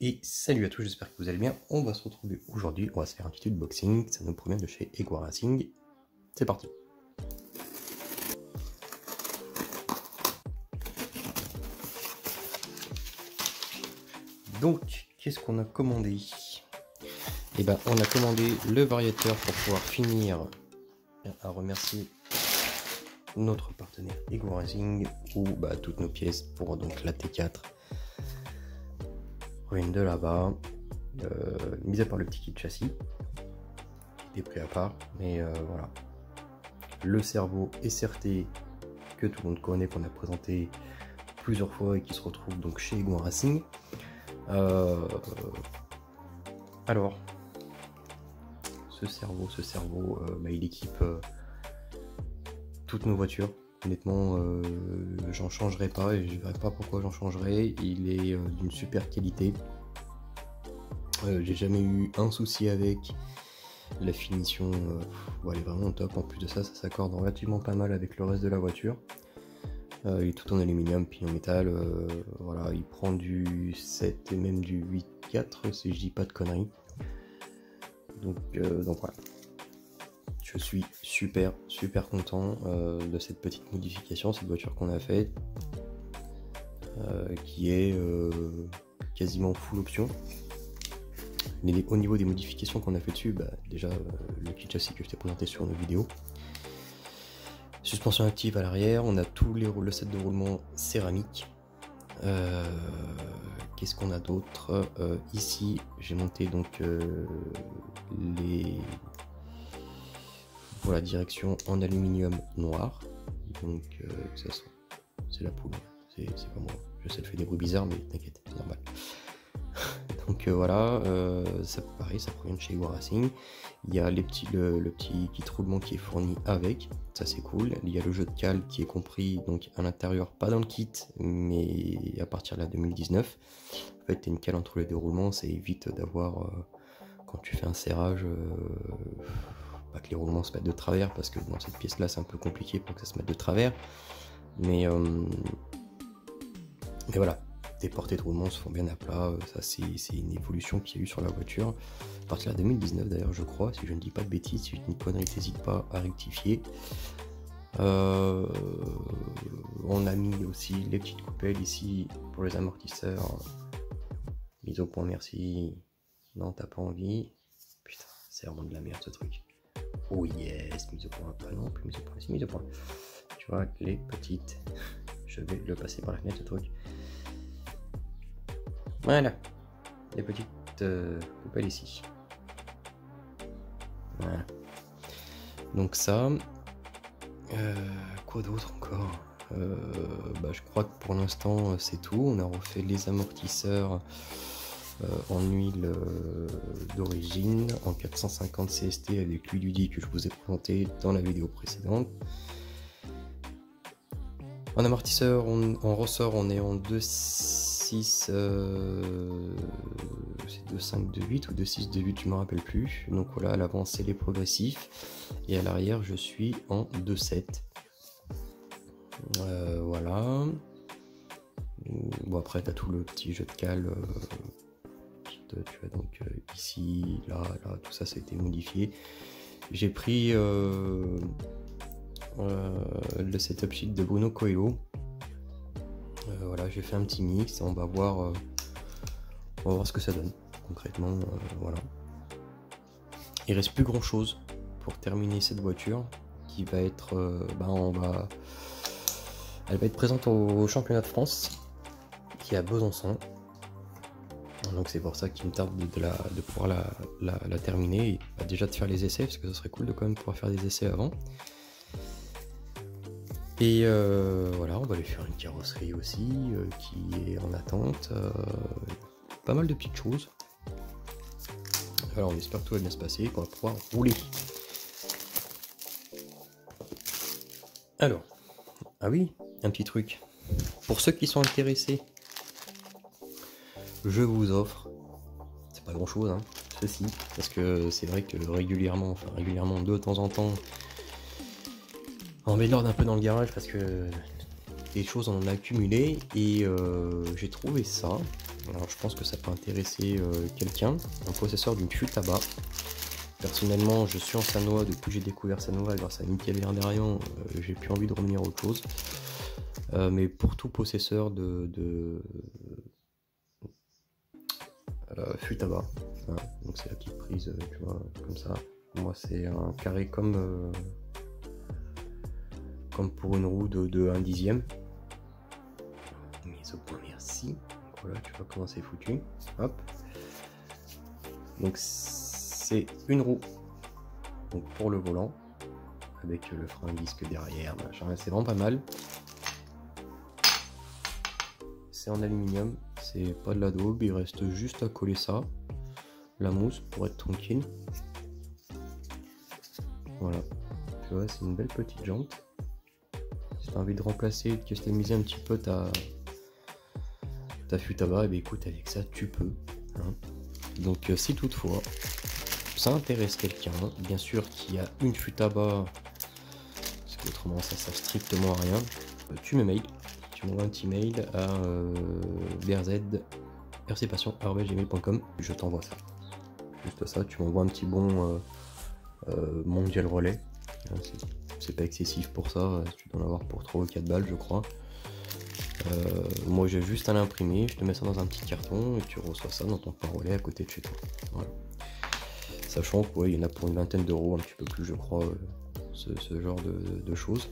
Et salut à tous, j'espère que vous allez bien. On va se retrouver aujourd'hui, on va se faire un petit unboxing, ça nous provient de chez Ego Racing. C'est parti. Donc, qu'est-ce qu'on a commandé? Eh ben, on a commandé le variateur pour pouvoir finir à remercier notre partenaire Ego Racing, ou toutes nos pièces pour donc la T4 reviennent de là-bas, mis à part le petit kit châssis qui était pris à part, mais voilà. Le cerveau SRT que tout le monde connaît, qu'on a présenté plusieurs fois et qui se retrouve donc chez Ego Racing. Alors, ce cerveau, il équipe toutes nos voitures. Honnêtement, j'en changerai pas et je ne verrai pas pourquoi j'en changerai. Il est d'une super qualité. J'ai jamais eu un souci avec. La finition, elle est vraiment top. En plus de ça, ça s'accorde relativement pas mal avec le reste de la voiture. Il est tout en aluminium, puis en métal. Voilà, il prend du 7 et même du 8.4 si je dis pas de conneries. Donc voilà. Je suis super content de cette petite modification, cette voiture qu'on a faite, qui est quasiment full option. Mais au niveau des modifications qu'on a fait dessus, déjà le kit châssis que je t'ai présenté sur nos vidéos. Suspension active à l'arrière, on a tous le set de roulement céramique. Qu'est-ce qu'on a d'autre? Ici, j'ai monté donc pour la direction en aluminium noir. Donc ça c'est la poule, c'est pas moi. Je sais, elle fait des bruits bizarres, mais t'inquiète, c'est normal. Donc voilà, ça pareil, ça provient de chez Ego Racing. Il y a le petit kit roulement qui est fourni avec, ça c'est cool. Il y a le jeu de cale qui est compris donc à l'intérieur, pas dans le kit, mais à partir de la 2019. En fait, t'as une cale entre les deux roulements, ça évite d'avoir, quand tu fais un serrage, pas que les roulements se mettent de travers, parce que dans cette pièce là c'est un peu compliqué pour que ça se mette de travers. Mais voilà. Des portées de roulement se font bien à plat, ça c'est une évolution qu'il y a eu sur la voiture, à partir de 2019 d'ailleurs je crois, si je ne dis pas de bêtises, si je dis une connerie, n'hésite pas à rectifier. On a mis aussi les petites coupelles ici pour les amortisseurs, mise au point merci, non t'as pas envie, putain c'est vraiment de la merde ce truc, oh yes, mise au point, ah non plus mise au point, c'est mise au point, tu vois les petites, je vais le passer par la fenêtre ce truc. Voilà, les petites coupelles ici. Voilà. Donc ça, quoi d'autre encore? Je crois que pour l'instant c'est tout. On a refait les amortisseurs en huile d'origine, en 450 CST avec l'huile UDI que je vous ai présenté dans la vidéo précédente. En amortisseur, en ressort, on est en 2.6, c'est 2.5, 2.8 ou 2.6, 2.8, je me rappelle plus. Donc voilà, à l'avant c'est les progressifs et à l'arrière je suis en 2.7. Voilà. Bon après t'as tout le petit jeu de cale. Tu vois donc ici, là, tout ça, ça a été modifié. J'ai pris le setup sheet de Bruno Coelho. Voilà, j'ai fait un petit mix et on va voir ce que ça donne concrètement. Voilà. Il reste plus grand chose pour terminer cette voiture qui va être, elle va être présente au championnat de France qui est à Besançon. Donc c'est pour ça qu'il me tarde de pouvoir la terminer et déjà de faire les essais, parce que ce serait cool de quand même pouvoir faire des essais avant. Et voilà, on va lui faire une carrosserie aussi qui est en attente. Pas mal de petites choses. Alors on espère que tout va bien se passer, qu'on va pouvoir rouler. Alors, ah oui, un petit truc. Pour ceux qui sont intéressés, je vous offre, c'est pas grand chose, hein, ceci, parce que c'est vrai que régulièrement, de temps en temps, on met de l'ordre un peu dans le garage parce que des choses on en a accumulé et j'ai trouvé ça. Alors je pense que ça peut intéresser quelqu'un, un possesseur d'une Futaba. Personnellement, je suis en Sanoa depuis que j'ai découvert Sanoa grâce à Michael Verderian, j'ai plus envie de revenir à autre chose. Mais pour tout possesseur de Futaba, hein, donc c'est la petite prise, tu vois, comme ça. Moi, c'est un carré comme pour une roue de 1/10. Mise au point, merci. Donc voilà, tu vois comment c'est foutu. Hop. Donc c'est une roue. Donc pour le volant, avec le frein disque derrière, machin, c'est vraiment pas mal. C'est en aluminium, c'est pas de la daube, il reste juste à coller ça, la mousse pour être tranquille. Voilà, tu vois, c'est une belle petite jante. Si tu as envie de remplacer, de customiser un petit peu ta Futaba, et bien écoute, avec ça tu peux. Hein. Donc si toutefois ça intéresse quelqu'un, bien sûr qu'il y a une Futaba, parce qu'autrement ça sert strictement à rien, tu me mail. Tu m'envoies un petit mail à brz.rcpassion@gmail.com, je t'envoie ça. Juste ça, tu m'envoies un petit bon mondial relais. C'est pas excessif pour ça, tu dois en avoir pour 3 ou 4 balles, je crois. Moi j'ai juste à l'imprimer, je te mets ça dans un petit carton et tu reçois ça dans ton pain relais à côté de chez toi. Voilà. Sachant qu'il y en a pour une vingtaine d'euros, un petit peu plus, je crois, ce genre de choses.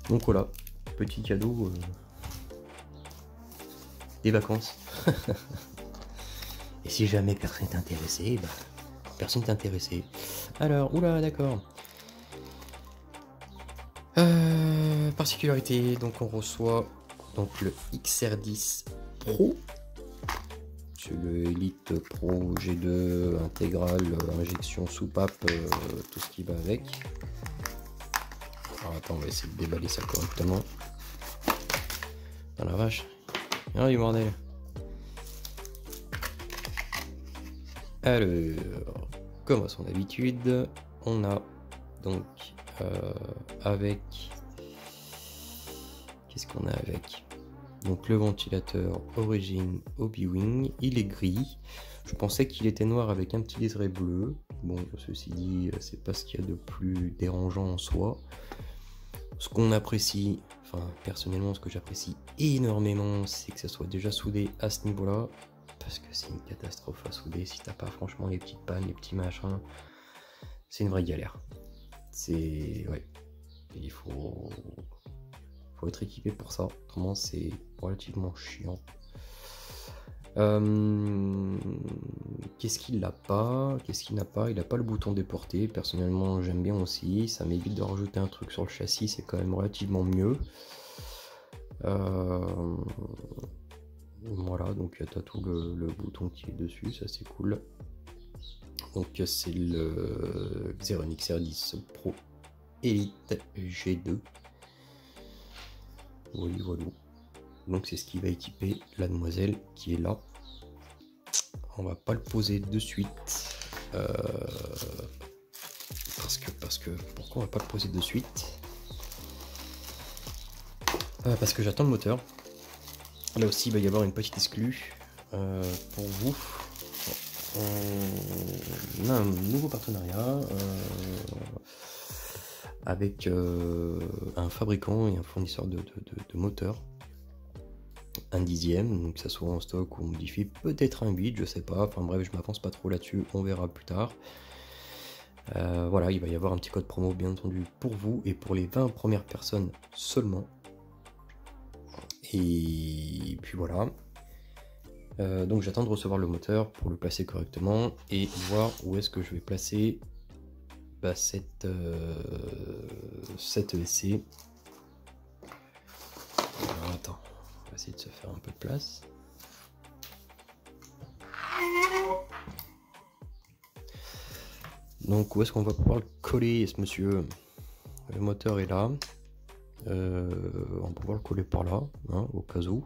Donc voilà. Petit cadeau des vacances. Et si jamais personne n'est intéressé, bah, personne n'est intéressé. Alors, oula, d'accord. Particularité, donc on reçoit donc le XR10 Pro. C'est le Elite Pro G2 intégral, injection soupape, tout ce qui va avec. Alors attends, on va essayer de déballer ça correctement. Dans la vache, il y en a du bordel. Alors, comme à son habitude, on a donc avec... Qu'est-ce qu'on a avec? Donc le ventilateur Origin Obi-Wing, il est gris. Je pensais qu'il était noir avec un petit liseré bleu. Bon, ceci dit, c'est pas ce qu'il y a de plus dérangeant en soi. Ce qu'on apprécie, enfin personnellement ce que j'apprécie énormément, c'est que ça soit déjà soudé à ce niveau-là, parce que c'est une catastrophe à souder si t'as pas franchement les petites pannes, les petits machins, c'est une vraie galère. C'est... ouais, il faut être équipé pour ça, autrement c'est relativement chiant. Qu'est-ce qu'il n'a pas? Qu'est-ce qu'il n'a pas? Il n'a pas le bouton déporté. Personnellement, j'aime bien aussi. Ça m'évite de rajouter un truc sur le châssis. C'est quand même relativement mieux. Voilà, donc tu as tout le bouton qui est dessus. Ça, c'est cool. Donc, c'est le Xeron XR10 Pro Elite G2. Voilà, voilà. Donc c'est ce qui va équiper la demoiselle qui est là. On va pas le poser de suite. Parce que pourquoi on va pas le poser de suite? Parce que j'attends le moteur. Là aussi il va y avoir une petite exclue pour vous. On a un nouveau partenariat avec un fabricant et un fournisseur de moteurs. 1/10, donc que ça soit en stock ou modifié, peut-être un 8, je sais pas, enfin bref, je m'avance pas trop là-dessus, on verra plus tard. Voilà, il va y avoir un petit code promo bien entendu pour vous et pour les 20 premières personnes seulement. Et puis voilà. Donc j'attends de recevoir le moteur pour le placer correctement et voir où est-ce que je vais placer cette ESC. Alors attends, on va essayer de se faire un peu de place. Donc où est-ce qu'on va pouvoir le coller, ce monsieur? Le moteur est là. On va pouvoir le coller par là, hein, au cas où.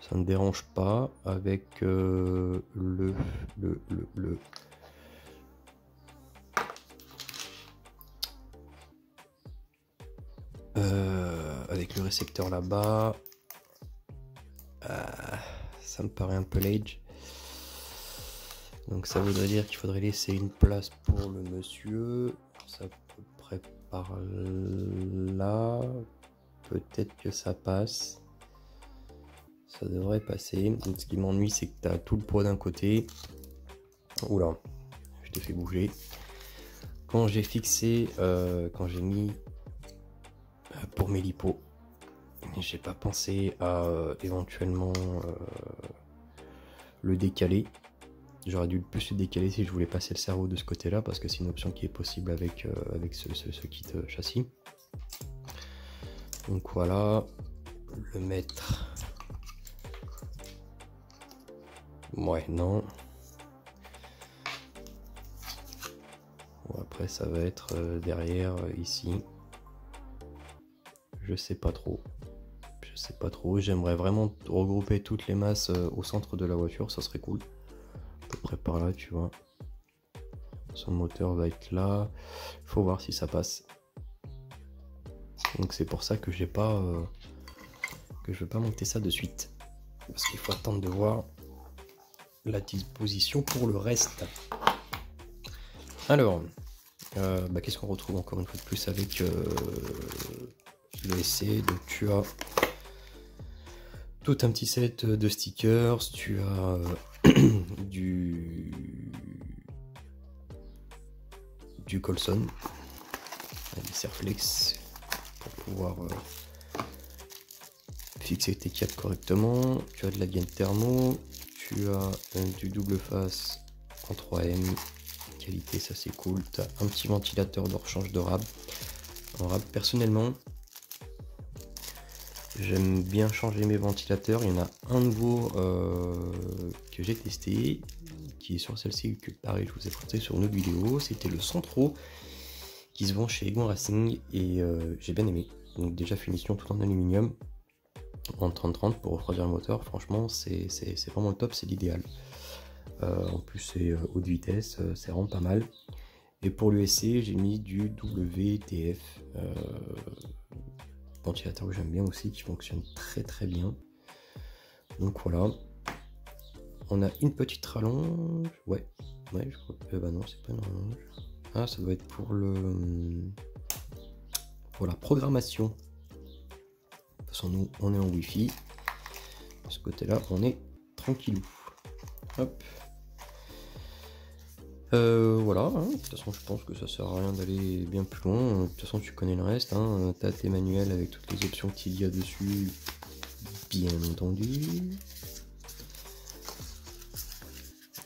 Ça ne dérange pas avec avec le récepteur là-bas. ça me paraît un peu l'age. Donc ça voudrait dire qu'il faudrait laisser une place pour le monsieur. Ça à peu près par là. Peut-être que ça passe. Ça devrait passer. Donc, ce qui m'ennuie, c'est que tu as tout le poids d'un côté. Oula, je t'ai fait bouger. Quand j'ai fixé, quand j'ai mis pour mes lipos, j'ai pas pensé à éventuellement le décaler. J'aurais dû plus le décaler si je voulais passer le cerveau de ce côté-là, parce que c'est une option qui est possible avec, avec ce kit châssis. Donc voilà, le mettre. Ouais, non. Bon, après, ça va être derrière, ici. Je sais pas trop. Je sais pas trop. J'aimerais vraiment regrouper toutes les masses au centre de la voiture, ça serait cool. À peu près par là, tu vois. Son moteur va être là. Faut voir si ça passe. Donc c'est pour ça que j'ai pas que je veux pas monter ça de suite. Parce qu'il faut attendre de voir la disposition pour le reste. Alors, qu'est-ce qu'on retrouve encore une fois de plus avec le SC. Donc tu as tout un petit set de stickers, tu as du Colson, des Serflex pour pouvoir fixer tes câbles correctement. Tu as de la gaine thermo, tu as du double face en 3M, qualité, ça c'est cool. Tu as un petit ventilateur de rechange de rab. En rab, personnellement, j'aime bien changer mes ventilateurs. Il y en a un nouveau que j'ai testé, qui est sur celle-ci, que pareil je vous ai présenté sur une autre vidéo. C'était le Centro qui se vend chez Egon Racing et j'ai bien aimé. Donc déjà finition tout en aluminium en 30-30 pour refroidir le moteur. Franchement c'est vraiment le top, c'est l'idéal. En plus c'est haute vitesse, c'est vraiment pas mal. Et pour l'USC j'ai mis du WTF. Ventilateur que j'aime bien aussi, qui fonctionne très très bien. Donc voilà, on a une petite rallonge. Ouais je crois que non, c'est pas une rallonge. Ah, ça doit être pour la programmation. De toute façon nous on est en wifi, de ce côté là on est tranquillou. Hop. Voilà, hein. De toute façon je pense que ça sert à rien d'aller bien plus loin. De toute façon tu connais le reste, hein. T'as tes manuels avec toutes les options qu'il y a dessus, bien entendu.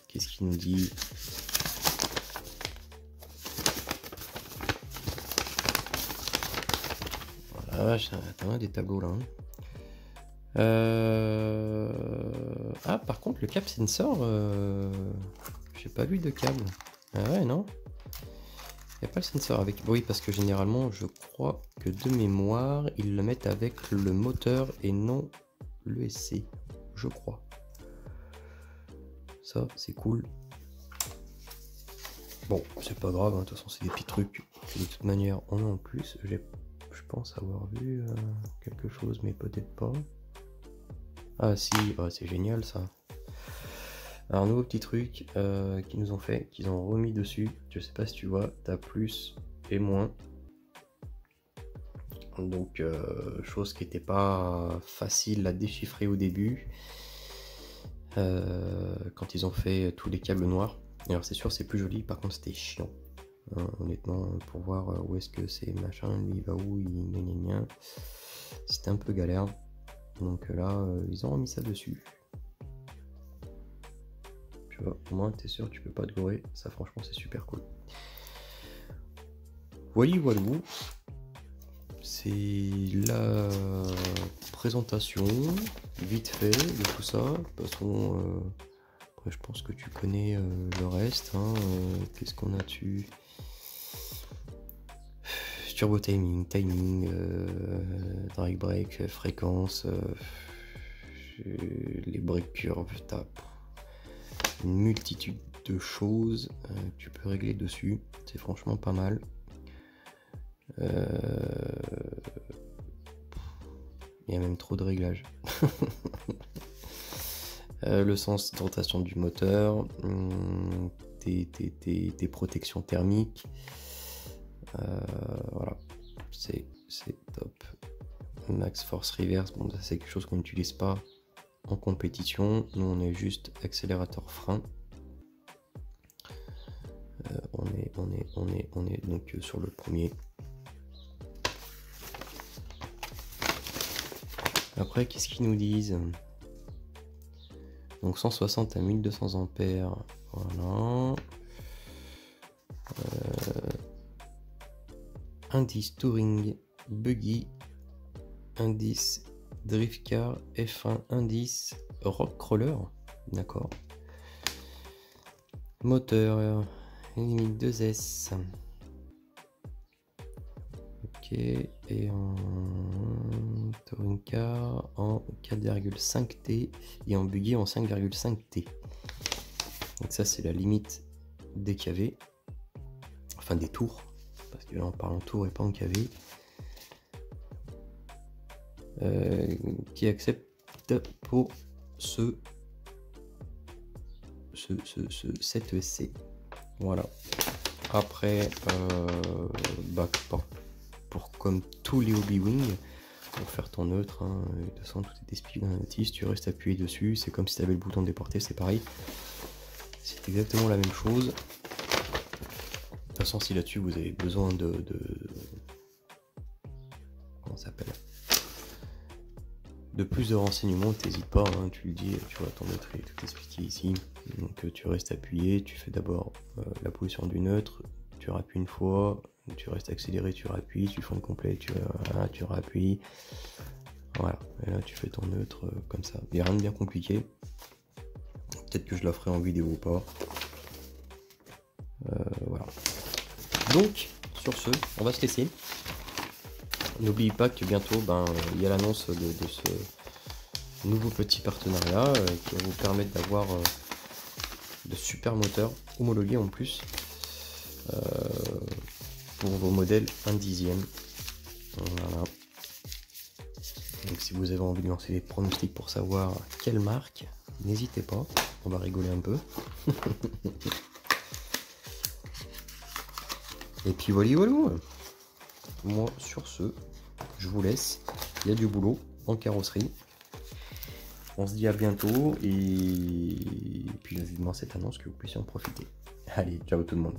Qu'est-ce qu'il nous dit? Voilà, t'en as des tableaux là. Hein. Ah, par contre le cap sensor, j'ai pas vu de câble. Ah ouais, non? Il n'y a pas le sensor avec. Oui, parce que généralement, je crois que de mémoire, ils le mettent avec le moteur et non le SC. Je crois. Ça, c'est cool. Bon, c'est pas grave, hein. De toute façon, c'est des petits trucs que de toute manière, on a en plus. Je pense avoir vu quelque chose, mais peut-être pas. Ah si, c'est génial ça. Alors, nouveau petit truc qu'ils nous ont fait, qu'ils ont remis dessus. Je sais pas si tu vois, t'as plus et moins. Donc, chose qui n'était pas facile à déchiffrer au début. Quand ils ont fait tous les câbles noirs. Alors, c'est sûr, c'est plus joli. Par contre, c'était chiant. Honnêtement, pour voir où est-ce que c'est machin, lui il va où, il c'était un peu galère. Donc là, ils ont remis ça dessus. Tu vois, au moins t'es sûr, tu peux pas te gourer. Ça, franchement, c'est super cool. Voilà. C'est la présentation vite fait de tout ça. De toute façon, après, je pense que tu connais le reste. Hein. Qu'est-ce qu'on a dessus? Turbo timing, drag brake, fréquence, les break curves, tape, une multitude de choses que tu peux régler dessus. C'est franchement pas mal. Il y a même trop de réglages. Le sens de rotation du moteur, tes protections thermiques, voilà, c'est top. Max Force Reverse, bon, ça c'est quelque chose qu'on n'utilise pas en compétition. Nous on est juste accélérateur frein. On est donc sur le premier. Après, qu'est-ce qu'ils nous disent? Donc 160 à 1200 ampères, voilà. Indice Touring, Buggy, indice Drift Car, F1, indice Rock Crawler, d'accord. Moteur, limite 2S. Ok, et en Touring Car en 4,5T et en Buggy en 5,5T. Donc ça c'est la limite des KV, enfin des tours, parce que là on parle en tour et pas en KV. Qui accepte pour cette ESC. Voilà. Après, pour comme tous les hobby wing, pour faire ton neutre, hein, de toute façon tout est expliqué dans la notice, tu restes appuyé dessus, c'est comme si tu avais le bouton déporté, c'est pareil. C'est exactement la même chose. De toute façon, si là-dessus vous avez besoin de comment ça s'appelle, de plus de renseignements, t'hésites pas, hein, tu le dis, tu vois, ton neutre est tout expliqué ici. Donc tu restes appuyé, tu fais d'abord la position du neutre, tu rappuies une fois, tu restes accéléré, tu rappuies, tu fais une complète, tu rappuies. Voilà, et là tu fais ton neutre comme ça. Il n'y a rien de bien compliqué. Peut-être que je la ferai en vidéo ou pas. Voilà. Donc, sur ce, on va se laisser. N'oubliez pas que bientôt, il y a l'annonce de ce nouveau petit partenariat qui va vous permettre d'avoir de super moteurs homologués en plus pour vos modèles 1/10. Voilà. Donc si vous avez envie de lancer des pronostics pour savoir quelle marque, n'hésitez pas, on va rigoler un peu. Et puis voilà. Moi sur ce, je vous laisse, il y a du boulot en carrosserie. On se dit à bientôt et puis vivement cette annonce que vous puissiez en profiter. Allez, ciao tout le monde.